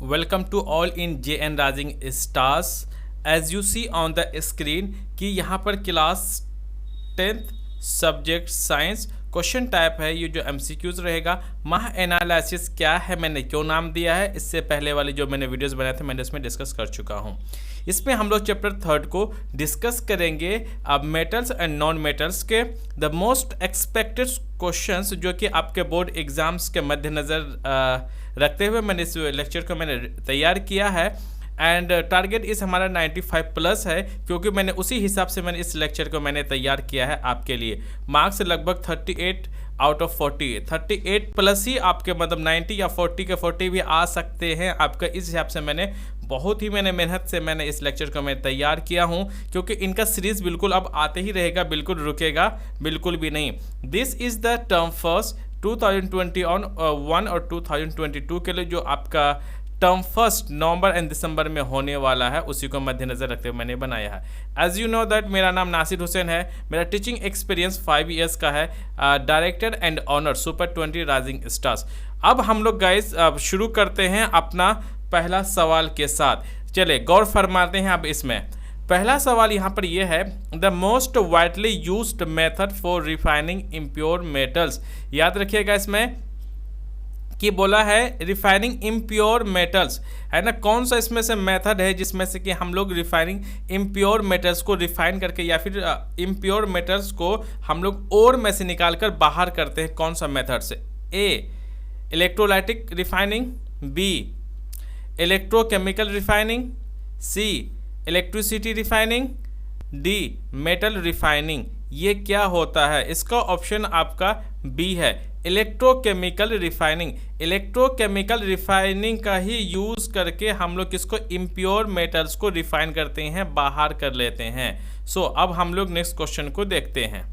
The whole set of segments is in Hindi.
Welcome to all in JN Rising Stars. As you see on the screen कि यहाँ पर class 10th subject science question type है। ये जो MCQs रहेगा। माह एनालिसिस क्या है, मैंने क्यों नाम दिया है, इससे पहले वाली जो मैंने वीडियोस बनाए थे मैंने इसमें डिस्कस कर चुका हूँ। इसमें हम लोग चैप्टर 3 को डिस्कस करेंगे। अब मेटल्स एंड नॉन मेटल्स के द मोस्ट एक्सपेक्टेड क्वेश्चंस जो कि आपके बोर्ड एग्जाम्स के मद्देनज़र रखते हुए मैंने इस लेक्चर को मैंने तैयार किया है। एंड टारगेट इस हमारा 95 प्लस है, क्योंकि मैंने उसी हिसाब से मैंने इस लेक्चर को मैंने तैयार किया है आपके लिए। मार्क्स लगभग 38 आउट ऑफ 40, 38 प्लस ही आपके मतलब 90 या 40 के 40 भी आ सकते हैं आपका। इस हिसाब से मैंने बहुत ही मेहनत से मैंने इस लेक्चर को मैं तैयार किया हूं, क्योंकि इनका सीरीज बिल्कुल अब आते ही रहेगा, बिल्कुल रुकेगा बिल्कुल भी नहीं। This is the term first 2021 और 2022 के लिए जो आपका टर्म फर्स्ट नवंबर एंड दिसंबर में होने वाला है, उसी को मद्देनजर रखते हुए मैंने बनाया है। एज यू नो दैट मेरा नाम नासिर हुसैन है। मेरा टीचिंग एक्सपीरियंस 5 ईयर्स का है। Director and honour super 20 rising stars. अब हम लोग गाइस शुरू करते हैं अपना पहला सवाल के साथ। चले गौर फरमाते हैं। अब इसमें पहला सवाल यहाँ पर यह है, the most widely used method for refining impure metals. याद रखिएगा इसमें कि बोला है रिफाइनिंग इम्प्योर मेटल्स, है ना। कौन सा इसमें से मेथड है जिसमें से कि हम लोग रिफाइनिंग इम्प्योर मेटल्स को रिफाइन करके या फिर इम्प्योर मेटल्स को हम लोग ओर में से निकाल कर बाहर करते हैं। कौन सा मेथड से? A electrolytic refining, B electrochemical refining, C electricity refining, D metal refining. ये क्या होता है? इसका ऑप्शन आपका बी है, इलेक्ट्रोकेमिकल रिफाइनिंग। इलेक्ट्रोकेमिकल रिफाइनिंग का ही यूज़ करके हम लोग किसको इम्प्योर मेटल्स को रिफाइन करते हैं, बाहर कर लेते हैं। सो अब हम लोग नेक्स्ट क्वेश्चन को देखते हैं।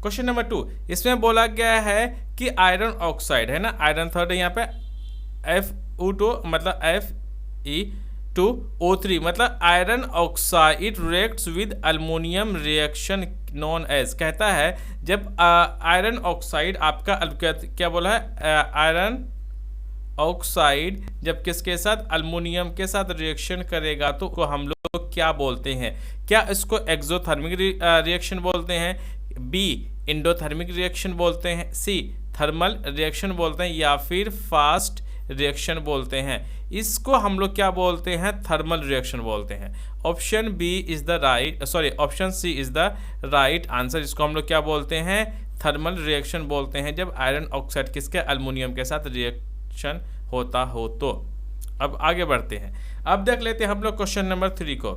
क्वेश्चन नंबर 2, इसमें बोला गया है कि आयरन ऑक्साइड, है ना, आयरन थर्ड है यहाँ पे, Fe2 मतलब Fe2O3 मतलब iron oxide reacts with aluminium reaction known as. कहता है जब आयरन ऑक्साइड आपका क्या बोला है, आयरन ऑक्साइड जब किसके साथ, अल्मोनियम के साथ रिएक्शन करेगा तो को हम लोग क्या बोलते हैं? क्या इसको एक्सोथर्मिक रिएक्शन बोलते हैं, बी इंडोथर्मिक रिएक्शन बोलते हैं, सी थर्मल रिएक्शन बोलते हैं, या फिर फास्ट रिएक्शन बोलते हैं? इसको हम लोग क्या बोलते हैं? थर्मल रिएक्शन बोलते हैं। Option B is the right, sorry option C is the right answer. इसको हम लोग क्या बोलते हैं? थर्मल रिएक्शन बोलते हैं, जब आयरन ऑक्साइड किसके, अल्मोनियम के साथ रिएक्शन होता हो तो। अब आगे बढ़ते हैं। अब देख लेते हैं हम लोग क्वेश्चन नंबर 3 को।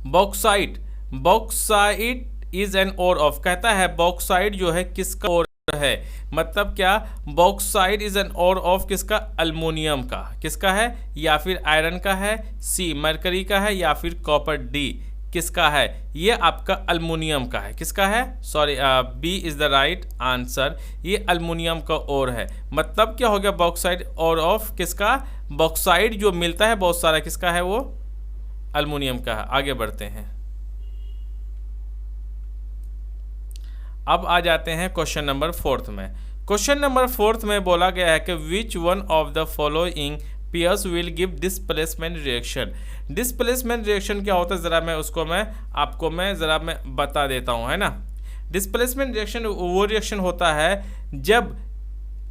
Bauxite, bauxite is an ore of. कहता है बॉक्साइट जो है किसका ओर है, मतलब क्या, bauxite is an ore of किसका, अल्मोनियम का। किसका है? या फिर आयरन का है, सी मरकरी का है, या फिर कॉपर, डी किसका है? ये आपका अल्मोनियम का है। किसका है? Sorry B is the right answer. ये अल्मोनियम का ओर है। मतलब क्या हो गया, बॉक्साइड ओर ऑफ किसका, बॉक्साइड जो मिलता है बहुत सारा, किसका है वो, अल्मोनियम का है। आगे बढ़ते हैं। अब आ जाते हैं क्वेश्चन नंबर 4 में। क्वेश्चन नंबर 4 में बोला गया है कि which one of the following pairs will give displacement reaction. Displacement reaction क्या होता है, ज़रा मैं उसको आपको ज़रा बता देता हूँ, है ना। डिस्प्लेसमेंट रिएक्शन वो रिएक्शन होता है जब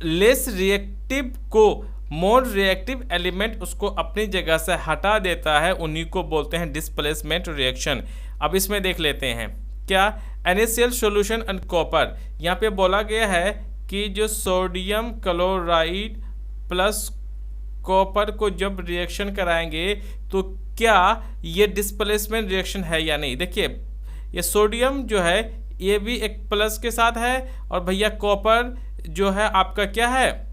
लेस रिएक्टिव को मोर रिएक्टिव एलिमेंट उसको अपनी जगह से हटा देता है, उन्हीं को बोलते हैं डिस्प्लेसमेंट रिएक्शन। अब इसमें देख लेते हैं क्या, NaCl सॉल्यूशन एंड कॉपर। यहाँ पे बोला गया है कि जो सोडियम क्लोराइड प्लस कॉपर को जब रिएक्शन कराएंगे तो क्या ये डिस्प्लेसमेंट रिएक्शन है या नहीं। देखिए ये सोडियम जो है ये भी एक प्लस के साथ है, और भैया कॉपर जो है आपका क्या है,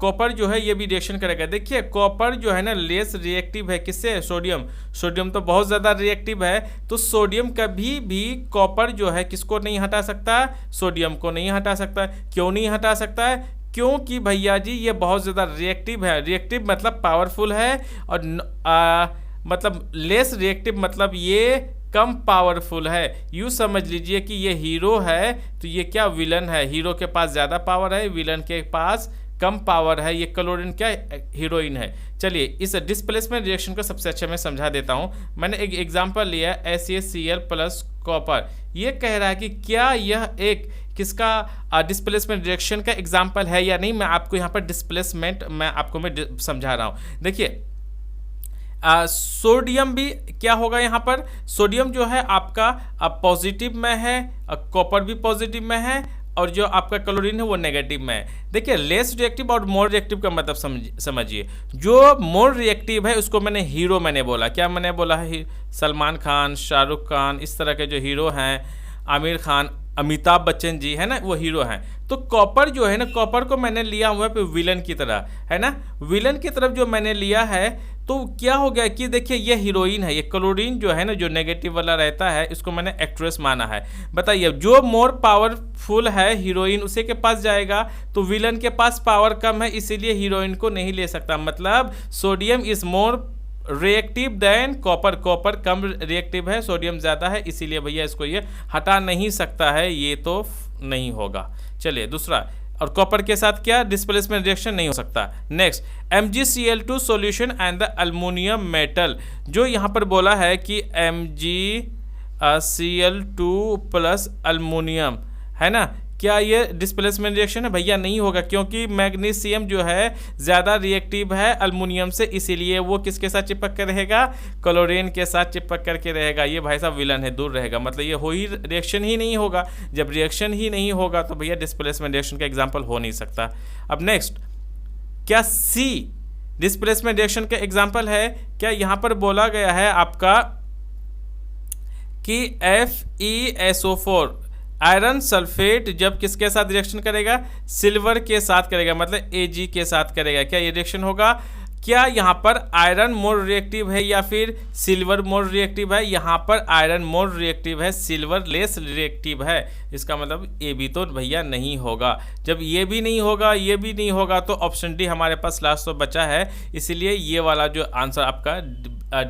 कॉपर जो है ये भी रिएक्शन करेगा। देखिए कॉपर जो है ना लेस रिएक्टिव है किससे, सोडियम। सोडियम तो बहुत ज़्यादा रिएक्टिव है, तो सोडियम कभी भी कॉपर जो है किसको नहीं हटा सकता, सोडियम को नहीं हटा सकता। क्यों नहीं हटा सकता है? क्योंकि भैया जी ये बहुत ज़्यादा रिएक्टिव है। रिएक्टिव मतलब पावरफुल है, और मतलब लेस रिएक्टिव मतलब ये कम पावरफुल है। यूँ समझ लीजिए कि ये हीरो है तो ये क्या, विलन है। हीरो के पास ज़्यादा पावर है, विलन के पास कम पावर है, ये क्लोरीन क्या हीरोइन है। चलिए इस डिस्प्लेसमेंट रिएक्शन को सबसे अच्छा मैं समझा देता हूँ। मैंने एक एग्जांपल लिया HCl प्लस कॉपर। ये कह रहा है कि क्या यह एक किसका डिस्प्लेसमेंट रिएक्शन का एग्जांपल है या नहीं। मैं आपको यहाँ पर डिस्प्लेसमेंट मैं समझा रहा हूँ। देखिए सोडियम भी क्या होगा, यहाँ पर सोडियम जो है आपका पॉजिटिव में है, कॉपर भी पॉजिटिव में है, और जो आपका क्लोरीन है वो नेगेटिव में है। देखिए लेस रिएक्टिव और मोर रिएक्टिव का मतलब समझिए। जो मोर रिएक्टिव है उसको मैंने बोला, क्या मैंने बोला है, सलमान खान, शाहरुख खान, इस तरह के जो हीरो हैं, आमिर खान, अमिताभ बच्चन जी है ना, वो हीरो हैं। तो कॉपर जो है ना, कॉपर को मैंने लिया हुआ है विलन की तरह, है ना, विलन की तरफ जो मैंने लिया है, तो क्या हो गया कि देखिए ये हीरोइन है, ये क्लोरीन जो है ना, जो नेगेटिव वाला रहता है, इसको मैंने एक्ट्रेस माना है। बताइए जो मोर पावरफुल है हीरोइन उसी के पास जाएगा, तो विलन के पास पावर कम है, इसीलिए हीरोइन को नहीं ले सकता। मतलब sodium is more reactive than copper, copper come reactive है, सोडियम ज़्यादा है, इसीलिए भैया इसको ये हटा नहीं सकता है, ये तो नहीं होगा। चलिए दूसरा, और कॉपर के साथ क्या डिस्प्लेसमेंट रिएक्शन नहीं हो सकता। Next MgCl2 solution and the aluminium metal. जो यहाँ पर बोला है कि MgCl2 प्लस अल्मोनियम, है ना, क्या ये डिस्प्लेसमेंट रिएक्शन है? भैया नहीं होगा, क्योंकि मैग्नीशियम जो है ज़्यादा रिएक्टिव है अल्मुनियम से, इसीलिए वो किसके साथ चिपक कर रहेगा, क्लोरीन के साथ चिपक करके रहेगा। ये भाई साहब विलन है, दूर रहेगा, मतलब ये हो ही रिएक्शन ही नहीं होगा। जब रिएक्शन ही नहीं होगा तो भैया डिस्प्लेसमेंट रिएक्शन का एग्जाम्पल हो नहीं सकता। अब नेक्स्ट, क्या सी डिस्प्लेसमेंट रिएक्शन का एग्जाम्पल है? क्या यहाँ पर बोला गया है आपका कि FeSO4 आयरन सल्फेट जब किसके साथ रिएक्शन करेगा, सिल्वर के साथ करेगा, मतलब Ag के साथ करेगा, क्या ये रिएक्शन होगा? क्या यहाँ पर आयरन मोर रिएक्टिव है या फिर सिल्वर मोर रिएक्टिव है? यहाँ पर आयरन मोर रिएक्टिव है, सिल्वर लेस रिएक्टिव है। इसका मतलब ये भी तो भैया नहीं होगा। जब ये भी नहीं होगा, ये भी नहीं होगा, तो ऑप्शन डी हमारे पास लास्ट तो बचा है। इसलिए ये वाला जो आंसर आपका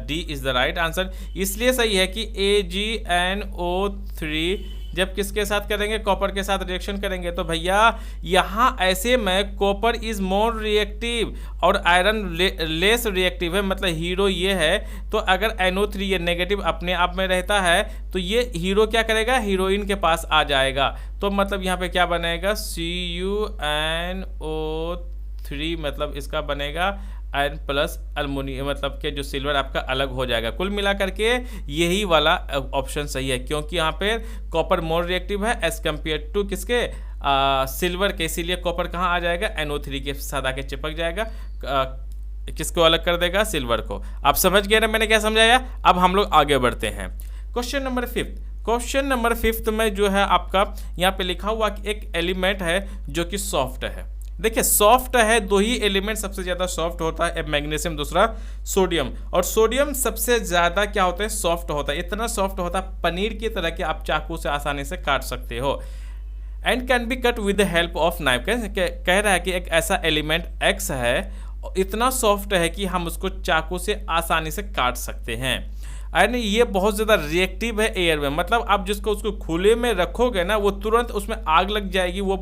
D is the right answer. इसलिए सही है कि AgNO3 जब किसके साथ करेंगे, कॉपर के साथ रिएक्शन करेंगे, तो भैया यहाँ ऐसे में कॉपर इज मोर रिएक्टिव और आयरन लेस रिएक्टिव है, मतलब हीरो ये है। तो अगर NO3 ये नेगेटिव अपने आप में रहता है, तो ये हीरो क्या करेगा, हीरोइन के पास आ जाएगा। तो मतलब यहाँ पे क्या बनेगा, CuNO3, मतलब इसका बनेगा आयरन प्लस अल्मोनियम, मतलब कि जो सिल्वर आपका अलग हो जाएगा। कुल मिलाकर के यही वाला ऑप्शन सही है, क्योंकि यहाँ पे कॉपर मोर रिएक्टिव है एज कम्पेयर टू किसके, सिल्वर के, इसीलिए कॉपर कहाँ आ जाएगा, NO3 के साथ आके चिपक जाएगा, किसको अलग कर देगा, सिल्वर को। आप समझ गए ना मैंने क्या समझाया? अब हम लोग आगे बढ़ते हैं। Question number 5। क्वेश्चन नंबर 5 में जो है आपका यहाँ पे लिखा हुआ कि एक एलिमेंट है जो कि सॉफ्ट है। देखिए सॉफ्ट है, दो ही एलिमेंट सबसे ज़्यादा सॉफ्ट होता है, मैग्नीशियम, दूसरा सोडियम। और सोडियम सबसे ज़्यादा क्या होता है, सॉफ्ट होता है, इतना सॉफ्ट होता है पनीर की तरह कि आप चाकू से आसानी से काट सकते हो। And can be cut with the help of knife. कह रहा है कि एक ऐसा एलिमेंट X है, इतना सॉफ्ट है कि हम उसको चाकू से आसानी से काट सकते हैं। यानी ये बहुत ज़्यादा रिएक्टिव है एयर में, मतलब आप जिसको उसको खुले में रखोगे ना, वो तुरंत उसमें आग लग जाएगी, वो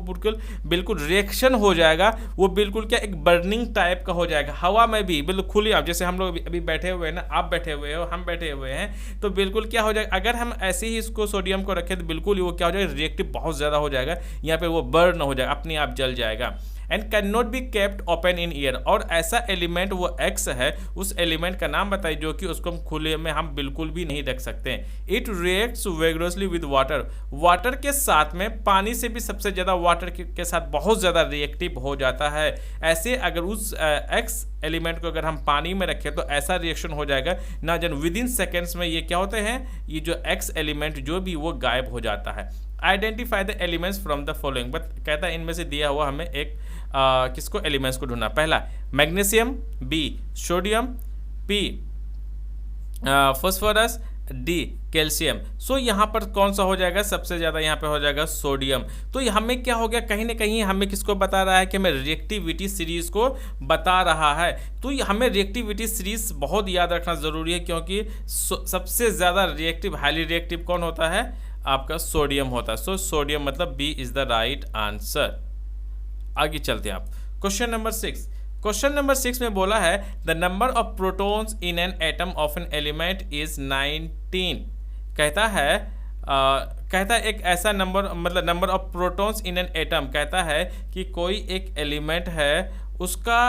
बिल्कुल रिएक्शन हो जाएगा, वो बिल्कुल क्या एक बर्निंग टाइप का हो जाएगा। हवा में भी बिल्कुल खुली, आप जैसे हम लोग अभी बैठे हुए हैं ना, आप बैठे हुए हो, हम बैठे हुए हैं, तो बिल्कुल क्या हो जाएगा, अगर हम ऐसे ही इसको सोडियम को रखें तो बिल्कुल ही वो क्या हो जाएगा, रिएक्टिव बहुत ज़्यादा हो जाएगा, यहाँ पर वो बर्न हो जाएगा, अपने आप जल जाएगा। And can not be kept open in year. और ऐसा एलिमेंट वो X है, उस एलिमेंट का नाम बताइए जो कि उसको हम खुले में हम बिल्कुल भी नहीं रख सकते। It reacts vigorously with water. Water के साथ में, पानी से भी सबसे ज़्यादा वाटर के साथ बहुत ज़्यादा रिएक्टिव हो जाता है। ऐसे अगर उस X एलिमेंट को अगर हम पानी में रखें तो ऐसा रिएक्शन हो जाएगा ना, जन विद इन सेकेंड्स में ये क्या होते हैं, ये जो X एलिमेंट जो भी वो गायब हो जाता है। Identify the elements from the following. But कहता है इनमें से दिया हुआ हमें एक किसको एलिमेंट्स को ढूंढना। पहला magnesium, B sodium, P phosphorus, D calcium. So यहाँ पर कौन सा हो जाएगा, सबसे ज़्यादा यहाँ पे हो जाएगा सोडियम। तो हमें क्या हो गया, कहीं ना कहीं हमें किसको बता रहा है कि हमें रिएक्टिविटी सीरीज़ को बता रहा है। तो हमें रिएक्टिविटी सीरीज़ बहुत याद रखना ज़रूरी है, क्योंकि सबसे ज़्यादा रिएक्टिव, हाईली रिएक्टिव कौन होता है, आपका सोडियम होता है। सो सोडियम मतलब B is the right answer. आगे चलते हैं आप। क्वेश्चन नंबर 6 में बोला है the number of protons in an atom of an element is 19। कहता है एक ऐसा नंबर, मतलब number of protons in an atom, कहता है कि कोई एक एलिमेंट है उसका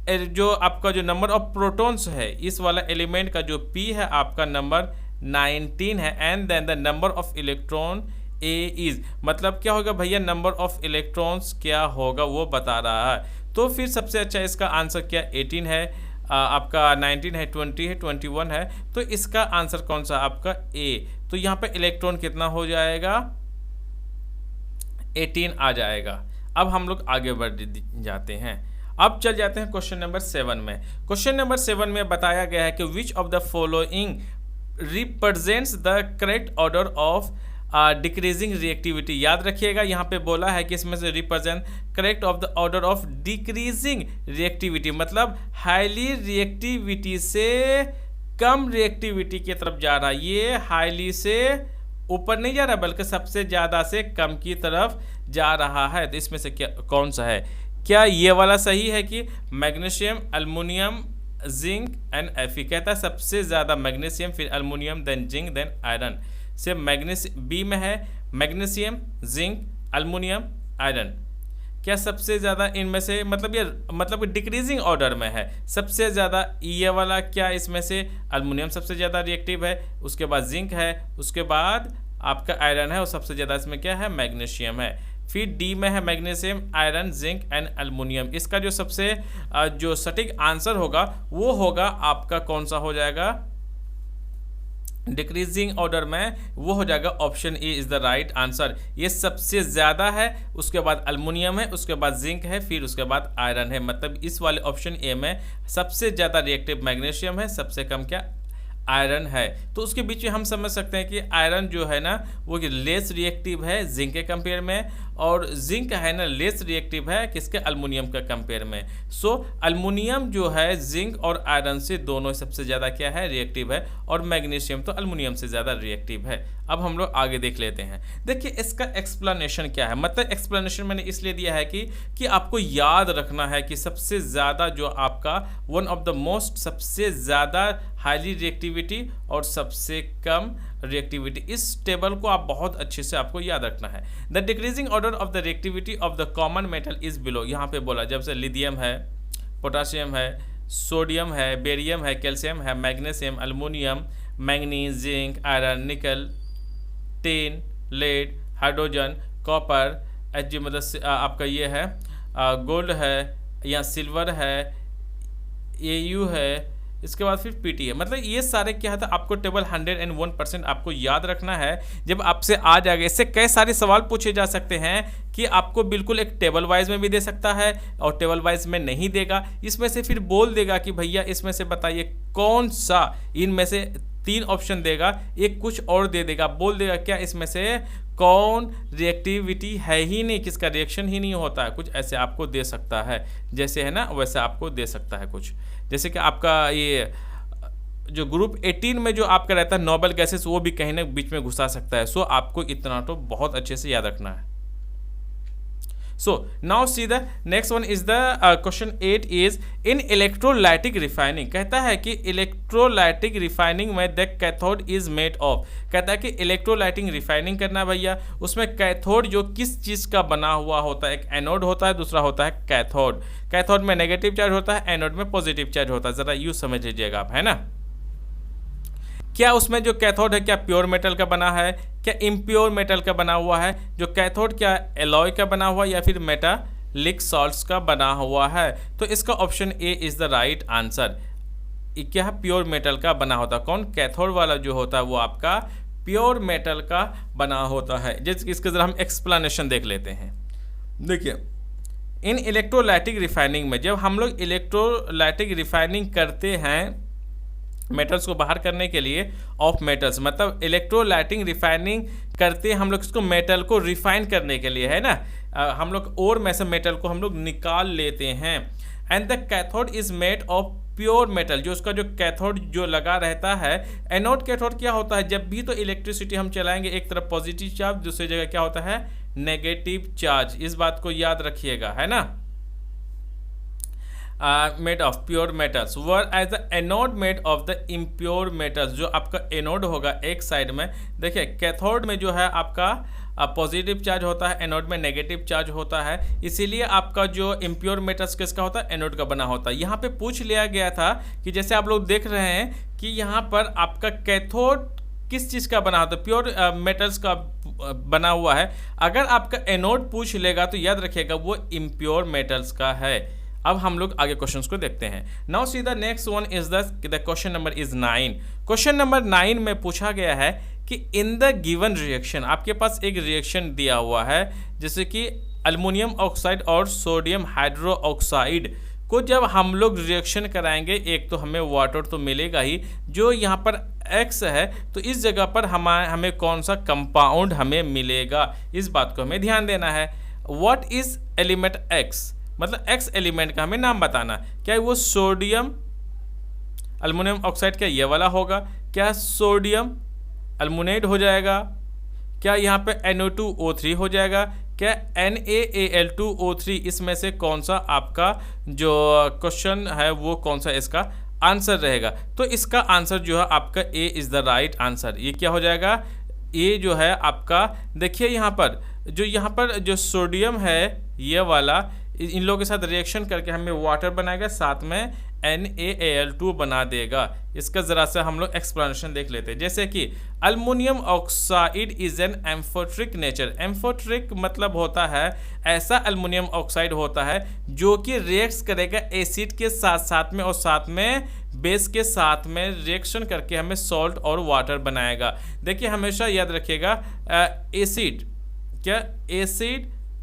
जो आपका जो नंबर ऑफ प्रोटॉन्स है इस वाला एलिमेंट का जो p है आपका नंबर 19 है, and then the number of electron a is, मतलब क्या होगा भैया, नंबर ऑफ इलेक्ट्रॉन्स क्या होगा वो बता रहा है। तो फिर सबसे अच्छा इसका आंसर क्या 18 है, आपका 19 है, 20 है, 21 है, तो इसका आंसर कौन सा आपका A। तो यहाँ पे इलेक्ट्रॉन कितना हो जाएगा 18 आ जाएगा। अब हम लोग आगे बढ़ जाते हैं, अब चल जाते हैं क्वेश्चन नंबर 7 में। क्वेश्चन नंबर 7 में बताया गया है कि which of the following represents the correct order of decreasing reactivity. याद रखिएगा यहाँ पे बोला है कि इसमें से represent correct of the order of decreasing reactivity, मतलब हाईली रिएक्टिविटी से कम रिएक्टिविटी की तरफ जा रहा है। ये हाईली से ऊपर नहीं जा रहा बल्कि सबसे ज़्यादा से कम की तरफ जा रहा है। तो इसमें से क्या कौन सा है, क्या ये वाला सही है कि magnesium, aluminium, zinc and Fe। कहता है सबसे ज़्यादा मैग्नीशियम, फिर aluminium, then zinc, then iron. से मैग्नीशियम बी में है, मैग्नीशियम, जिंक, अल्मुनियम, आयरन। क्या सबसे ज़्यादा इनमें से, मतलब ये मतलब डिक्रीजिंग ऑर्डर में है, सबसे ज़्यादा ये वाला क्या इसमें से अल्मुनियम सबसे ज़्यादा रिएक्टिव है, उसके बाद जिंक है, उसके बाद आपका आयरन है, और सबसे ज़्यादा इसमें क्या है मैग्नीशियम है। फिर डी में है magnesium, iron, zinc and aluminium. इसका जो सबसे जो सटीक आंसर होगा वो होगा आपका कौन सा हो जाएगा डिक्रीजिंग ऑर्डर में, वो हो जाएगा option A is the right answer. ये सबसे ज़्यादा है, उसके बाद अल्मुनियम है, उसके बाद जिंक है, फिर उसके बाद आयरन है। मतलब इस वाले ऑप्शन ए में सबसे ज़्यादा रिएक्टिव मैग्नीशियम है, सबसे कम क्या आयरन है। तो उसके बीच में हम समझ सकते हैं कि आयरन जो है ना वो लेस रिएक्टिव है जिंक के कंपेयर में, और जिंक है ना लेस रिएक्टिव है किसके अल्मुनियम के कंपेयर में। सो अल्मुनियम जो है जिंक और आयरन से दोनों सबसे ज़्यादा क्या है रिएक्टिव है, और मैग्नीशियम तो अल्मुनियम से ज़्यादा रिएक्टिव है। अब हम लोग आगे देख लेते हैं। देखिए इसका एक्सप्लेनेशन क्या है, मतलब एक्सप्लेनेशन मैंने इसलिए दिया है कि आपको याद रखना है कि सबसे ज़्यादा जो आपका वन ऑफ द मोस्ट सबसे ज़्यादा हाईली रिएक्टिविटी और सबसे कम रिएक्टिविटी, इस टेबल को आप बहुत अच्छे से आपको याद रखना है। The decreasing order of the reactivity of the common metal is below. यहाँ पे बोला जब से लिथियम है, पोटासियम है, सोडियम है, बेरियम है, कैल्शियम है, magnesium, aluminium, manganese, zinc, iron, निकल, टिन, लेड, हाइड्रोजन, कॉपर, मतलब आपका ये है गोल्ड है या सिल्वर है, Au है, इसके बाद फिर Pt है। मतलब ये सारे क्या था आपको टेबल 101% आपको याद रखना है। जब आपसे आ जाएगा, इससे कई सारे सवाल पूछे जा सकते हैं कि आपको बिल्कुल एक टेबल वाइज में भी दे सकता है और टेबल वाइज में नहीं देगा। इसमें से फिर बोल देगा कि भैया इसमें से बताइए कौन सा, इनमें से 3 ऑप्शन देगा, एक कुछ और दे देगा, बोल देगा क्या इसमें से कौन रिएक्टिविटी है ही नहीं, किसका रिएक्शन ही नहीं होता है, कुछ ऐसे आपको दे सकता है। जैसे है ना वैसे आपको दे सकता है कुछ, जैसे कि आपका ये जो ग्रुप 18 में जो आपका रहता है नोबल गैसेस, वो भी कहीं ना बीच में घुसा सकता है। सो आपको इतना तो बहुत अच्छे से याद रखना है। So now see the next one is the question 8 is in electrolytic refining। कहता है कि electrolytic refining में the cathode is made of। कहता है कि electrolytic refining करना भैया, उसमें कैथोड जो किस चीज़ का बना हुआ होता है, एक एनोड होता है, दूसरा होता है कैथोड। कैथोड में नेगेटिव चार्ज होता है, एनोड में पॉजिटिव चार्ज होता है। ज़रा यूँ समझ लीजिएगा आप, है ना। क्या उसमें जो कैथोड है क्या प्योर मेटल का बना है, क्या इम्प्योर मेटल का बना हुआ है, जो कैथोड क्या एलॉय का बना हुआ है या फिर मेटालिक सॉल्ट्स का बना हुआ है। तो इसका option A is the right answer. क्या प्योर मेटल का बना होता है, कौन कैथोड वाला जो होता है वो आपका प्योर मेटल का बना होता है। जैसे इसके ज़रा हम एक्सप्लेनेशन देख लेते हैं। देखिए इन इलेक्ट्रोलाइटिक रिफाइनिंग में जब हम लोग इलेक्ट्रोलाइटिक रिफाइनिंग करते हैं मेटल्स को बाहर करने के लिए ऑफ मेटल्स, मतलब इलेक्ट्रोलाइटिक रिफाइनिंग करते हैं हम लोग इसको मेटल को रिफाइन करने के लिए, है ना। हम लोग और में से मेटल को हम लोग निकाल लेते हैं। And the cathode is made of pure metal. जो उसका जो कैथोड जो लगा रहता है, एनोड कैथोड क्या होता है, जब भी तो इलेक्ट्रिसिटी हम चलाएंगे एक तरफ पॉजिटिव चार्ज, दूसरी जगह क्या होता है नेगेटिव चार्ज। इस बात को याद रखिएगा, है ना। Made of pure metals whereas the anode made of the impure metals. जो आपका एनोड होगा एक साइड में, देखिए कैथोड में जो है आपका पॉजिटिव चार्ज होता है, एनोड में नेगेटिव चार्ज होता है, इसीलिए आपका जो इम्प्योर मेटल्स किसका होता है, एनोड का बना होता है। यहाँ पे पूछ लिया गया था कि जैसे आप लोग देख रहे हैं कि यहाँ पर आपका कैथोड किस चीज़ का बना होता है, प्योर मेटल्स का बना हुआ है। अगर आपका एनोड पूछ लेगा तो याद रखिएगा वो इम्प्योर मेटल्स का है। अब हम लोग आगे क्वेश्चंस को देखते हैं। Now see the next one is the question number is 9। Question number 9 में पूछा गया है कि इन द गिवन रिएक्शन, आपके पास एक रिएक्शन दिया हुआ है जैसे कि अल्युमिनियम ऑक्साइड और सोडियम हाइड्रो ऑक्साइड को जब हम लोग रिएक्शन कराएंगे, एक तो हमें वाटर तो मिलेगा ही, जो यहाँ पर X है तो इस जगह पर हमें कौन सा कंपाउंड हमें मिलेगा, इस बात को हमें ध्यान देना है। व्हाट इज एलिमेंट X, मतलब X एलिमेंट का हमें नाम बताना। क्या वो सोडियम अल्युमिनियम ऑक्साइड क्या ये वाला होगा, क्या सोडियम अल्युमिनेट हो जाएगा, क्या यहाँ पे NO2O3 हो जाएगा, क्या NaAl2O3, इसमें से कौन सा आपका जो क्वेश्चन है वो कौन सा इसका आंसर रहेगा। तो इसका आंसर जो है आपका A is the right answer. ये क्या हो जाएगा, A जो है आपका, देखिए यहाँ पर जो सोडियम है ये वाला, इन लोगों के साथ रिएक्शन करके हमें वाटर बनाएगा, साथ में NaAl2 बना देगा। इसका ज़रा सा हम लोग एक्सप्लेनेशन देख लेते हैं। जैसे कि aluminium oxide is an amphoteric nature. Amphoteric मतलब होता है ऐसा अल्युमिनियम ऑक्साइड होता है जो कि रिएक्ट्स करेगा एसिड के साथ में और साथ में बेस के साथ में रिएक्शन करके हमें सॉल्ट और वाटर बनाएगा। देखिए हमेशा याद रखिएगा एसिड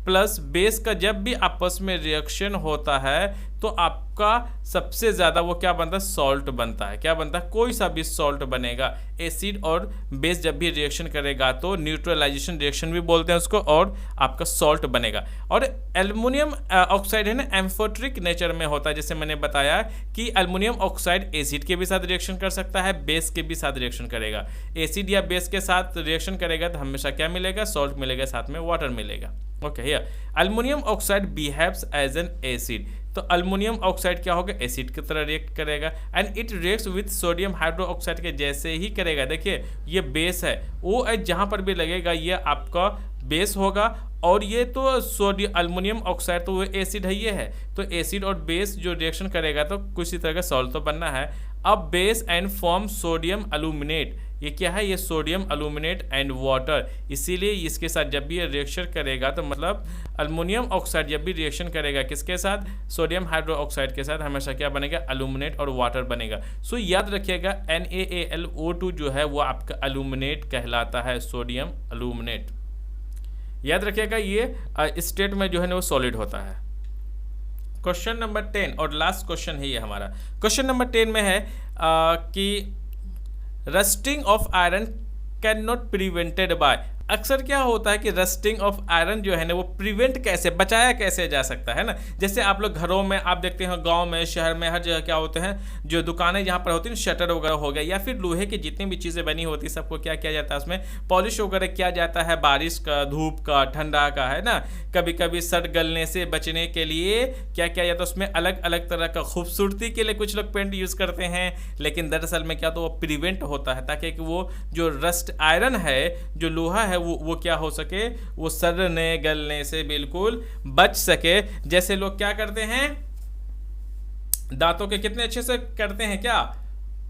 प्लस बेस का जब भी आपस में रिएक्शन होता है तो आपका सबसे ज़्यादा वो क्या बनता है, सॉल्ट बनता है। क्या बनता है, कोई सा भी सॉल्ट बनेगा। एसिड और बेस जब भी रिएक्शन करेगा तो न्यूट्रलाइजेशन रिएक्शन भी बोलते हैं उसको, और आपका सॉल्ट बनेगा। और एल्युमिनियम ऑक्साइड है ना, एम्फोट्रिक नेचर में होता है। जैसे मैंने बताया कि एल्युमिनियम ऑक्साइड एसिड के भी साथ रिएक्शन कर सकता है, बेस के भी साथ रिएक्शन करेगा। एसिड या बेस के साथ रिएक्शन करेगा तो हमेशा क्या मिलेगा, सॉल्ट मिलेगा, साथ में वाटर मिलेगा। Okay, here aluminium oxide behaves as an acid. तो अल्युमिनियम ऑक्साइड क्या होगा, एसिड की तरह रिएक्ट करेगा, and it reacts with sodium hydroxide के जैसे ही करेगा। देखिए ये बेस है, ओ एच जहाँ पर भी लगेगा ये आपका बेस होगा, और ये तो सोडियम अल्युमिनियम ऑक्साइड तो वो एसिड है, ये है। तो एसिड और बेस जो रिएक्शन करेगा तो कुछ तरह का सॉल्ट तो बनना है। अब बेस एंड फॉर्म सोडियम अल्यूमिनेट, ये क्या है, ये सोडियम अल्यूमिनेट एंड वाटर। इसीलिए इसके साथ जब भी ये रिएक्शन करेगा तो मतलब अल्युमिनियम ऑक्साइड जब भी रिएक्शन करेगा किसके साथ, सोडियम हाइड्रो ऑक्साइड के साथ, हमेशा क्या बनेगा, अल्यूमिनेट और वाटर बनेगा। सो याद रखिएगा NaAlO2 जो है वो आपका अल्यूमिनेट कहलाता है, सोडियम अल्यूमिनेट। याद रखिएगा ये स्टेट में जो है ना वो सॉलिड होता है। क्वेश्चन नंबर 10 और लास्ट क्वेश्चन है ये हमारा। क्वेश्चन नंबर 10 में है कि rusting of iron can not prevented by. अक्सर क्या होता है कि रस्टिंग ऑफ आयरन जो है ना वो प्रिवेंट कैसे, बचाया कैसे जा सकता है ना। जैसे आप लोग घरों में आप देखते हैं, गांव में, शहर में, हर जगह क्या होते हैं, जो दुकानें जहां पर होती हैं, शटर वगैरह हो गया या फिर लोहे की जितनी भी चीज़ें बनी होती है सबको क्या किया जाता है, उसमें पॉलिश वगैरह किया जाता है, बारिश का, धूप का, ठंडा का, है ना। कभी कभी सट गलने से बचने के लिए क्या किया जाता है, उसमें अलग अलग तरह का खूबसूरती के लिए कुछ लोग पेंट यूज़ करते हैं, लेकिन दरअसल में क्या तो वो प्रिवेंट होता है ताकि वो जो रस्ट आयरन है, जो लोहा है, वो क्या हो सके, वो सड़ने गलने से बिल्कुल बच सके। जैसे लोग क्या करते हैं, दांतों के कितने अच्छे से करते हैं, क्या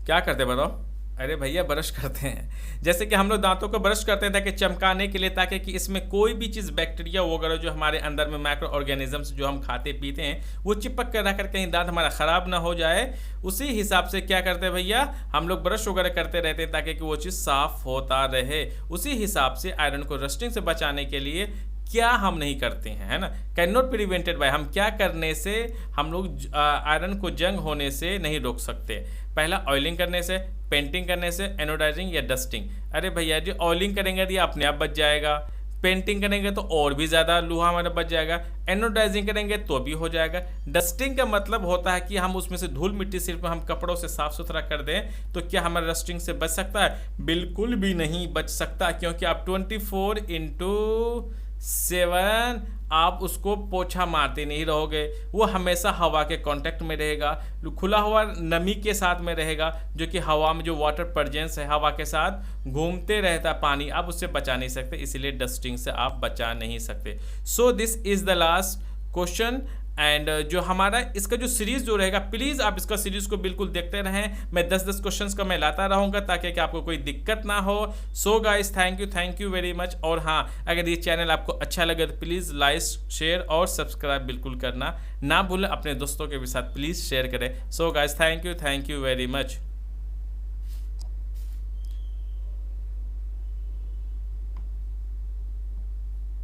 करते हैं बताओ, अरे भैया ब्रश करते हैं। जैसे कि हम लोग दांतों को ब्रश करते हैं ताकि चमकाने के लिए, ताकि कि इसमें कोई भी चीज़ बैक्टीरिया वगैरह जो हमारे अंदर में माइक्रो ऑर्गेनिजम्स जो हम खाते पीते हैं वो चिपक कर रखकर कहीं दांत हमारा ख़राब ना हो जाए। उसी हिसाब से क्या करते हैं भैया, हम लोग ब्रश वगैरह करते रहते हैं ताकि कि वो चीज़ साफ होता रहे। उसी हिसाब से आयरन को रस्टिंग से बचाने के लिए क्या हम नहीं करते हैं, है ना, कैन नॉट प्रिवेंटेड बाय, हम क्या करने से हम लोग आयरन को जंग होने से नहीं रोक सकते। पहला ऑयलिंग करने से, पेंटिंग करने से, एनोडाइजिंग या डस्टिंग। अरे भैया जी ऑयलिंग करेंगे तो ये अपने आप बच जाएगा, पेंटिंग करेंगे तो और भी ज़्यादा लोहा हमारा बच जाएगा, एनोडाइजिंग करेंगे तो भी हो जाएगा। डस्टिंग का मतलब होता है कि हम उसमें से धूल मिट्टी सिर्फ हम कपड़ों से साफ सुथरा कर दें तो क्या हमारा रस्टिंग से बच सकता है, बिल्कुल भी नहीं बच सकता, क्योंकि आप 24/7 आप उसको पोछा मारते नहीं रहोगे, वो हमेशा हवा के कांटेक्ट में रहेगा, खुला हुआ नमी के साथ में रहेगा, जो कि हवा में जो वाटर प्रेजेंस है हवा के साथ घूमते रहता है पानी, आप उससे बचा नहीं सकते, इसीलिए डस्टिंग से आप बचा नहीं सकते। So this is the last question. And जो हमारा इसका जो सीरीज जो रहेगा, प्लीज़ आप इसका सीरीज को बिल्कुल देखते रहें। मैं 10-10 क्वेश्चंस का मैं लाता रहूँगा ताकि कि आपको कोई दिक्कत ना हो। So guys thank you very much. और हाँ, अगर ये चैनल आपको अच्छा लगे तो प्लीज़ लाइक शेयर और सब्सक्राइब बिल्कुल करना ना भूलें, अपने दोस्तों के भी साथ प्लीज़ शेयर करें। So guys thank you very much.